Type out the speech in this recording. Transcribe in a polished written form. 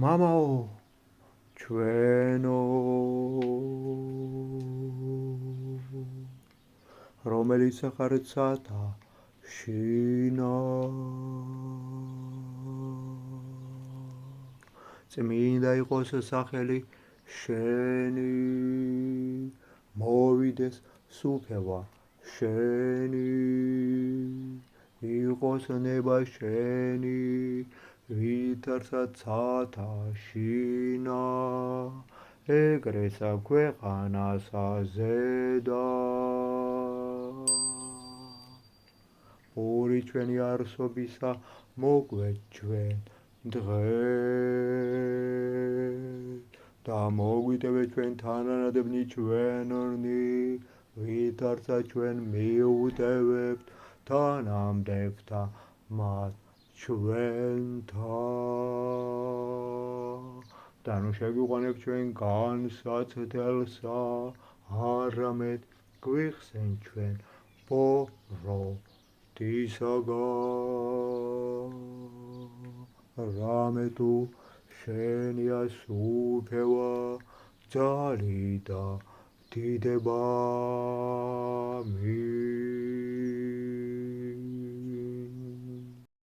მამაო ჩვენო რომელიც ხართ სათა შინა წმინდა იყოს სახელი შენი მოვიდეს სუფევა შენი იყოს ნება შენი ვითარცად სათა შინა ეგრესა ქვეყანასა ზედა ორი ჩვენი არსობისა მოგვეთ ჩვენ დღეს და მოგვიტევეთ ჩვენ თანანადებნი ჩვენნი ვითარცა ჩვენ მიუტევებთ თანამდებთა მათ ჩვენთან და ნუ შეგვიყვანეთ ჩვენ განსაცდელსა არამედ გვიხსენ ჩვენ ბოროტისაგან რამე თუ შენია სუფევა ძალი და დიდება